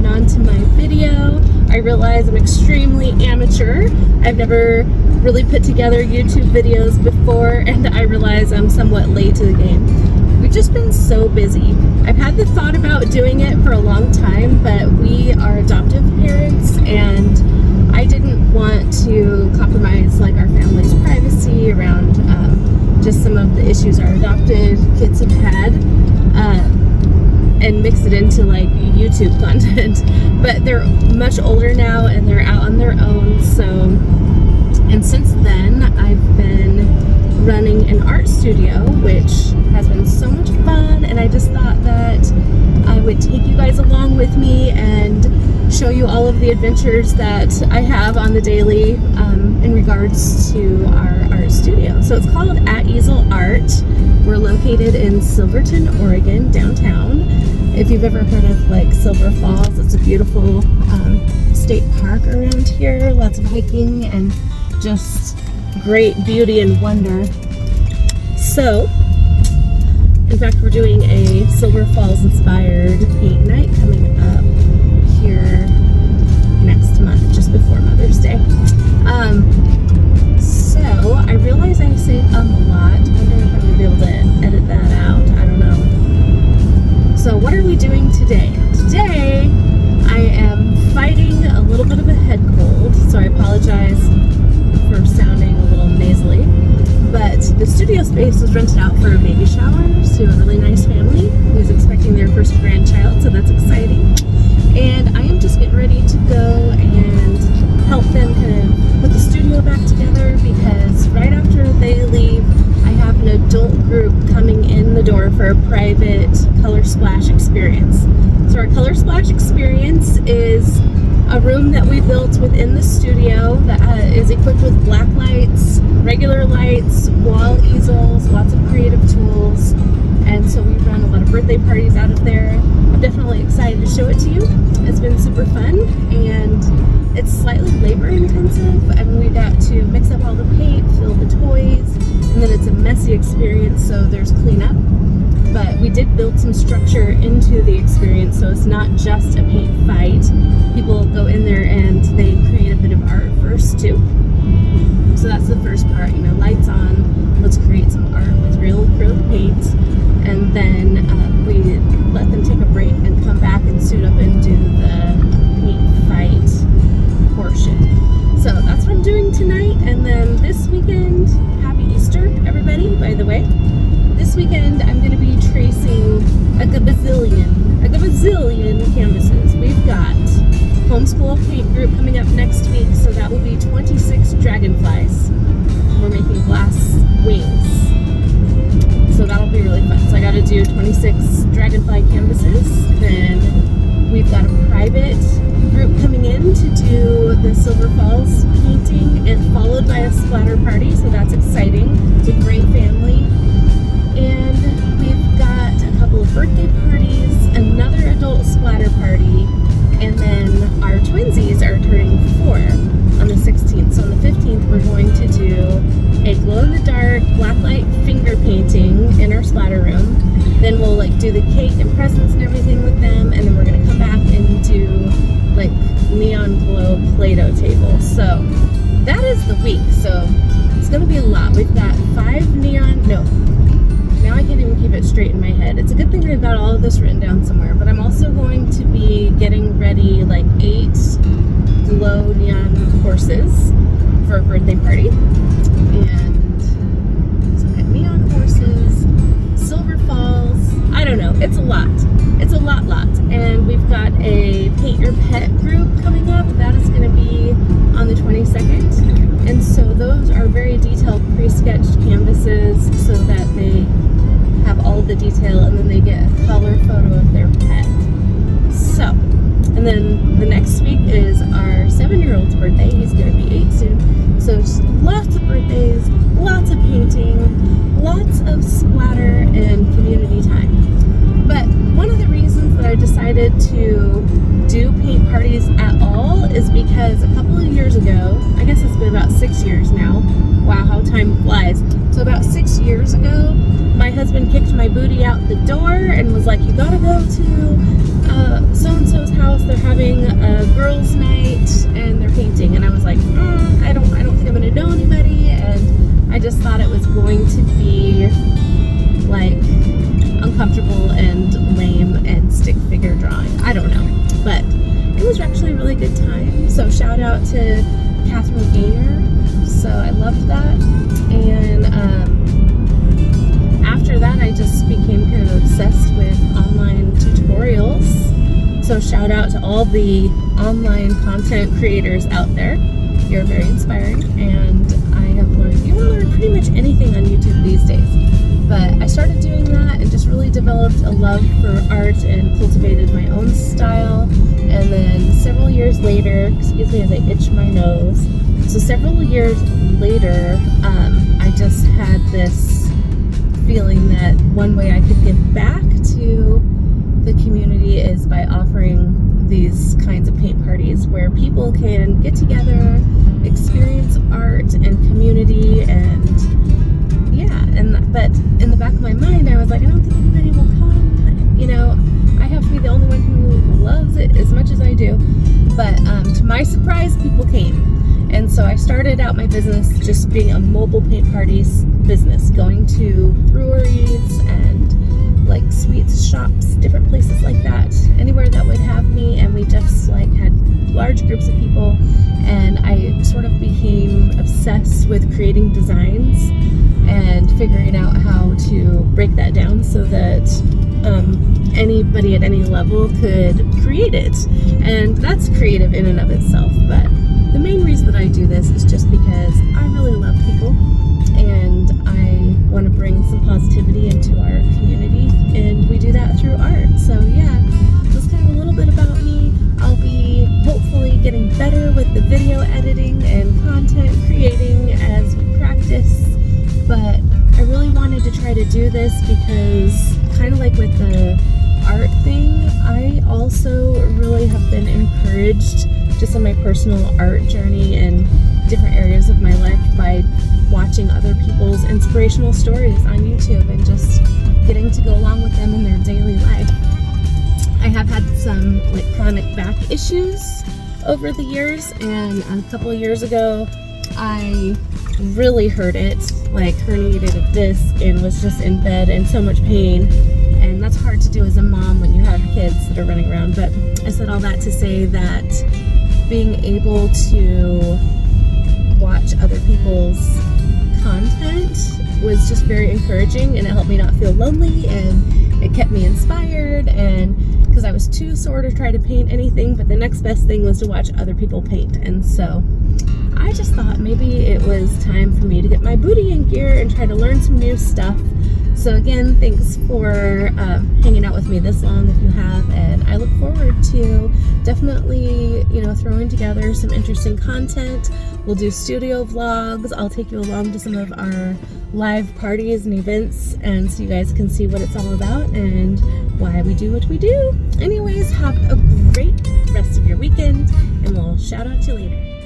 hopping on to my video. I realize I'm extremely amateur. I've never really put together YouTube videos before, and I realize I'm somewhat late to the game. We've just been so busy. I've had the thought about doing it for a long time, but we are adoptive parents, and I didn't want to compromise like our family's privacy around just some of the issues our adopted kids have had, and mix it into like YouTube content. But they're much older now and they're out on their own. So, and since then I've been running an art studio, which has been so much fun, and I just thought that I would take you guys along with me and show you all of the adventures that I have on the daily in regards to our art studio. So it's called At Easel Art. We're located in Silverton, Oregon, downtown. If you've ever heard of like Silver Falls, it's a beautiful state park around here. Lots of hiking and just great beauty and wonder. So, in fact, we're doing a Silver Falls inspired paint night coming up here next month, just before Mother's Day. So I realize I say a lot. I wonder if I'm going to be able to edit that out. I don't know. So what are we doing today? Today I am fighting a little bit of a head cold, so I apologize for sounding a little nasally. But the studio space was rented out for a baby shower to a really nice family who's expecting their first grandchild, so that's exciting. And I am just getting ready to go and help them kind of put the studio back together, because right after they leave, I have an adult group coming in the door for a private Color Splash experience. So our Color Splash experience is a room that we built within the studio that is equipped with black lights, regular lights, wall easels, lots of creative tools, and so we run a lot of birthday parties out of there. I'm definitely excited to show it to you. It's been super fun, and it's slightly labor intensive. I mean, we got to mix up all the paint, fill the toys, and then it's a messy experience, so there's cleanup. But we did build some structure into the experience, so it's not just a paint fight. People go in there and they create a bit of art first too. So that's the first part, you know, lights on, let's create some art with real acrylic paint, and then we let them take a break and come back and suit up and do the paint fight portion. So that's what I'm doing tonight. And then this weekend, happy Easter everybody, by the way. This weekend I'm going to be tracing a gazillion canvases. We've got homeschool paint group coming up next week, so that will be 26 dragonflies. We're making glass wings, so that'll be really fun. So I got to do 26 dragonfly canvases. Then we've got a private group coming in to do the Silver Falls painting, and followed by a splatter party, so that's exciting. It's a great family. And we've got a couple of birthday parties, another adult splatter party, and then our twinsies are turning 4 on the 16th. So on the 15th, we're going to do a glow-in-the-dark blacklight finger painting in our splatter room. Then we'll like do the cake and presents and everything with them, and then we're gonna come back and do like neon glow Play-Doh table. So that is the week. So it's gonna be a lot. We've got 5 now I can't even keep it straight in my head. It's a good thing I've got all of this written down somewhere, but I'm also going to be getting ready like 8 glow neon horses for a birthday party. And so I got neon horses, Silver Falls, I don't know, it's a lot. It's a lot. And we've got a Paint Your Pet group coming up. That is going to be on the 22nd. And so those are very detailed pre-sketched canvases so that they have all the detail, and then they get a color photo of their pet. So, and then the next week is our 7-year-old's birthday. He's going to be 8 soon. So just lots of birthdays, lots of painting, lots of splatter and community time. But one of the reasons that I decided to do paint parties at all is because a couple of years ago, I guess it's been about 6 years now. Wow, how time flies. So about 6 years ago, my husband kicked my booty out the door and was like, you gotta go to so-and-so's house. They're having like, I don't think I'm gonna know anybody, and I just thought it was going to be like uncomfortable and lame and stick figure drawing. I don't know, but it was actually a really good time. So shout out to Catherine Gaynor. So I loved that, and after that I just became kind of obsessed with online tutorials. So shout out to all the online content creators out there. You're very inspiring, and I have learned, you can learn pretty much anything on YouTube these days. But I started doing that and just really developed a love for art and cultivated my own style. And then several years later, excuse me as I itch my nose. So several years later, I just had this feeling that one way I could give back to the community is by offering these kinds of paint parties where people can get together, experience art and community, and but in the back of my mind I was like, I don't think anybody will come, you know, I have to be the only one who loves it as much as I do. But to my surprise, people came, and so I started out my business just being a mobile paint parties business, going to breweries and like sweets shops, different places like that, anywhere that would have me, and we just like had large groups of people, and I sort of became obsessed with creating designs and figuring out how to break that down so that anybody at any level could create it. And that's creative in and of itself, but the main reason that I do this is just because I really love people, and I want to bring some positivity into our community, and we do that through art. So yeah, that's kind of a little bit about me. I'll be hopefully getting better with the video editing and content creating as we practice, but I really wanted to try to do this because, kind of like with the art thing, I also really have been encouraged just in my personal art journey and different areas of my life by watching other people's inspirational stories on YouTube and just getting to go along with them in their daily life. I have had some like chronic back issues over the years, and a couple of years ago I really hurt it, like herniated a disc, and was just in bed in so much pain. And that's hard to do as a mom when you have kids that are running around. But I said all that to say that being able to watch other people's content was just very encouraging, and it helped me not feel lonely, and it kept me inspired. And because I was too sore to try to paint anything, but the next best thing was to watch other people paint. And so I just thought maybe it was time for me to get my booty in gear and try to learn some new stuff. So again, thanks for hanging out with me this long if you have, and I look forward to definitely, you know, throwing together some interesting content. We'll do studio vlogs. I'll take you along to some of our live parties and events, and so you guys can see what it's all about and why we do what we do. Anyways, have a great rest of your weekend, and we'll shout out to you later.